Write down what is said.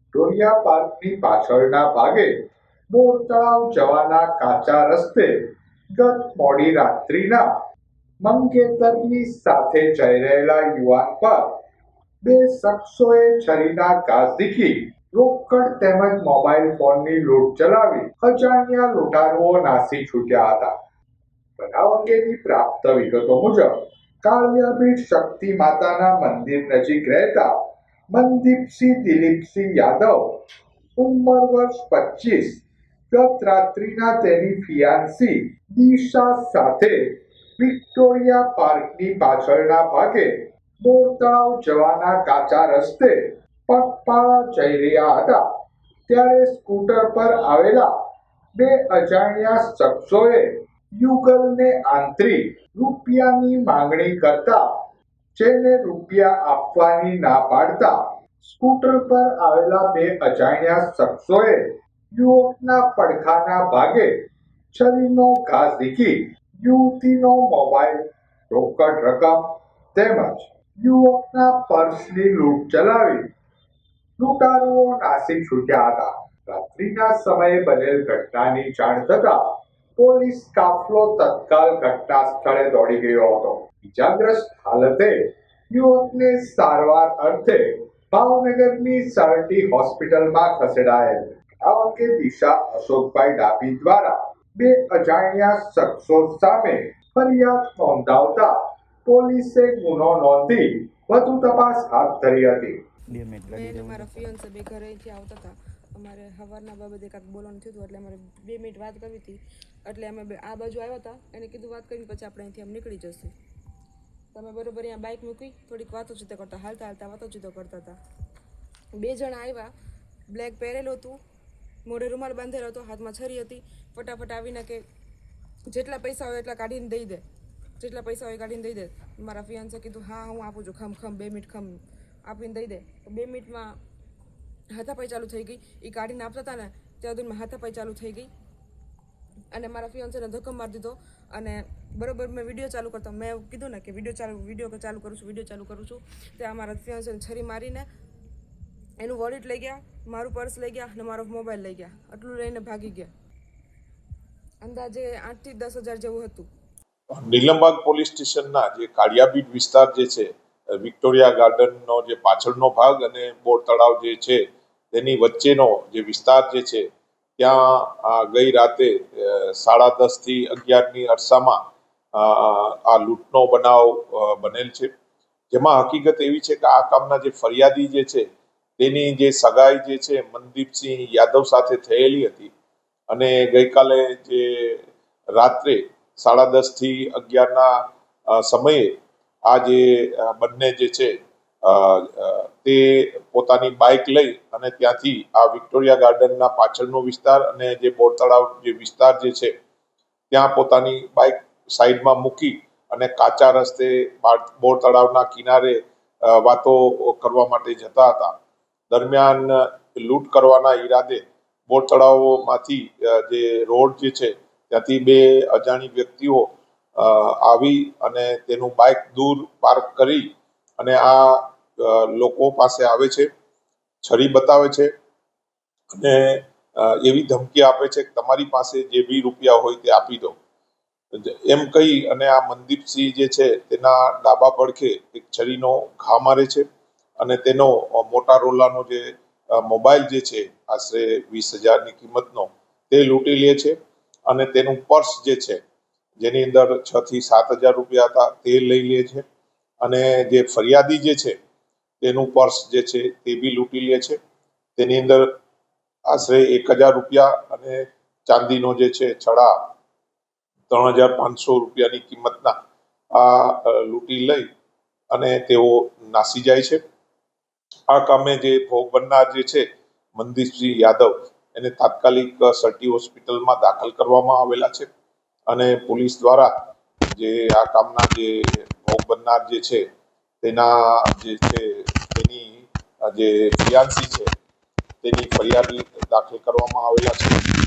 Victoria પાર્કની પાછળના ભાગે બોર તળાવ જવાના કાચા રસ્તે ગત મોડી રાત્રિના મંગેતરની સાથે જઈ રહેલા યુવાન પર બે શખ્સોએ છરીના ઘા ઝીકી રોકડ તેમજ મોબાઈલ ફોનની લૂંટ ચલાવી અજાણ્યા લૂંટારુઓ નાસી છૂટ્યા હતા. બનાવ અંગેની પ્રાપ્ત વિગતો મુજબ કાળિયાબીડ શક્તિ માતાના મંદિર નજીક રહેતા મનદીપસિંહ દિલીપસિંહ યાદવ ઉંમર વર્ષ 25 ગત રાત્રિના તેની ફિયાન્સી દિશા સાથે વિક્ટોરિયા પાર્કની પાછળના ભાગે બોર તળાવ જવાના કાચા રસ્તે પગપાળા જઈ રહ્યા હતા ત્યારે સ્કૂટર પર આવેલા બે અજાણ્યા શખ્સોએ યુગલને આંતરી રૂપિયાની માંગણી કરતા જેને રૂપિયા આપવાની ના પાડતા સ્કૂટર પર આવેલા બે અજાણ્યા શખ્સોએ યુવકના પડખાના ભાગે છરીનો ઘા ઝીકી યુવતીનો મોબાઈલ, રોકડ રકમ તેમજ યુવકના પર્સની લૂંટ ચલાવી લૂંટારુઓ નાસી છૂટ્યા હતા. રાત્રિના સમયે બનેલ ઘટનાની જાણ થતા પોલીસ કાફલો તત્કાલ ઘટના સ્થળે દોડી ગયો હતો. ઇજાગ્રસ્ત હાલતે યુવકને સારવાર અર્થે ભાવનગરની સરટી હોસ્પિટલમાં ખસેડાયેલ. આ અંગે દિશા અશોકભાઈ ડાભી દ્વારા બે અજાણ્યા શખ્સો સામે ફરિયાદ નોંધાવતા પોલીસે ગુનો નોંધી વધુ તપાસ હાથ ધરી હતી. મેં મારા ફિયોન્સે બે ઘરેથી આવતા હતા. અમારે સવારના બાબતે કાંઈક બોલવાનું થયું હતું એટલે અમારે 2 મિનિટ વાત કરવી હતી. એટલે અમે આ બાજુ આવ્યા હતા. એને કીધું વાત કરીને પછી આપણે અહીંથી નીકળી જશું. તમે બરોબર અહીંયા બાઇક મૂકી થોડીક વાતોચીતો કરતા હાલતા વાતોચીતો કરતા હતા. 2 જણા આવ્યા. બ્લેક પહેરેલું હતું, મોઢે રૂમાલ બાંધેલો હતો, હાથમાં છરી હતી. ફટાફટ આવીને કે જેટલા પૈસા હોય એટલા કાઢીને દઈ દે, જેટલા પૈસા હોય કાઢીને દઈ દે. મારા ફિયાન્સે કીધું હા હું આપું છું, ખમ 2 મિનિટ ખમ આપીને દઈ દે. 2 મિનિટમાં હાથાપાઈ ચાલુ થઈ ગઈ. એ કાઢીને આપતા હતા ને ત્યાં સુધીમાં હાથાપાઈ ચાલુ થઈ ગઈ અને મારા ફિયોન્સેને ધક્કો મારી દીધો. અને બરોબર મેં વિડીયો ચાલુ કરતો, મેં કીધું ને કે વિડીયો ચાલુ કરું છું ત્યાં મારા ફિયોન્સેને છરી મારીને એનું વોલેટ લઈ ગયા, મારું પર્સ લઈ ગયા અને મારો મોબાઈલ લઈ ગયા. આટલું લઈને ભાગી ગયા. અંદાજે 8 થી 10 હજાર જેવું હતું. નીલમબાગ પોલીસ સ્ટેશનના જે કાળિયાબીડ વિસ્તાર જે છે, વિક્ટોરિયા ગાર્ડનનો જે પાછળનો ભાગ અને બોર તળાવ જે છે તેની વચ્ચેનો જે વિસ્તાર જે છે ત્યાં ગઈ રાતે 10:30 થી 11ની અરસામાં આ લૂંટનો બનાવ બનેલ છે. જેમાં હકીકત એવી છે કે આ કામના જે ફરિયાદી જે છે તેની જે સગાઈ જે છે મનદીપસિંહ યાદવ સાથે થયેલી હતી અને ગઈકાલે જે રાત્રે 10:30 થી 11ના સમયે આ જે બંને જે છે તે પોતાની બાઇક લઈ અને ત્યાંથી આ વિક્ટોરિયા ગાર્ડનના પાછળનો વિસ્તાર અને જે બોર તળાવ જે વિસ્તાર જે છે ત્યાં પોતાની બાઇક સાઈડમાં મૂકી અને કાચા રસ્તે બોર તળાવના કિનારે વાતો કરવા માટે જતા હતા. દરમિયાન લૂંટ કરવાના ઈરાદે બોર તળાવમાંથી જે રોડ જે છે ત્યાંથી બે અજાણી વ્યક્તિઓ આવી અને તેનું બાઇક દૂર પાર્ક કરી અને આ લોકો પાસે આવે છે, છરી બતાવે છે અને એવી ધમકી આપે છે કે તમારી પાસે જે બી રૂપિયા હોય તે આપી દો એમ કહી અને આ મનદીપસિંહ જે છે તેના ડાબા પડખે એક છરીનો ઘા મારે છે અને તેનો મોટારોલાનો જે મોબાઈલ જે છે આશરે 20,000ની કિંમતનો તે લૂંટી લે છે અને તેનું પર્સ જે છે જેની અંદર 6 થી 7 હજાર રૂપિયા હતા તે લઈ લે છે અને જે ફરિયાદી જે છે તેનું પર્સ જે છે તે બી લૂંટી લે છે. તેની અંદર આશરે 1,000 રૂપિયા અને ચાંદીનો જે છે છડા 3,500 રૂપિયાની કિંમતના આ લૂંટી લઈ અને તેઓ નાસી જાય છે. આ કામે જે ભોગ બનનાર જે છે મનદીપસિંહ યાદવ એને તાત્કાલિક સરટી હોસ્પિટલમાં દાખલ કરવામાં આવેલા છે અને પોલીસ દ્વારા જે આ કામના જે ભોગ બનનાર જે છે તેના જે છે તેની જે ફિયાન્સી છે તેની ફરિયાદ દાખલ કરવામાં આવેલા છે.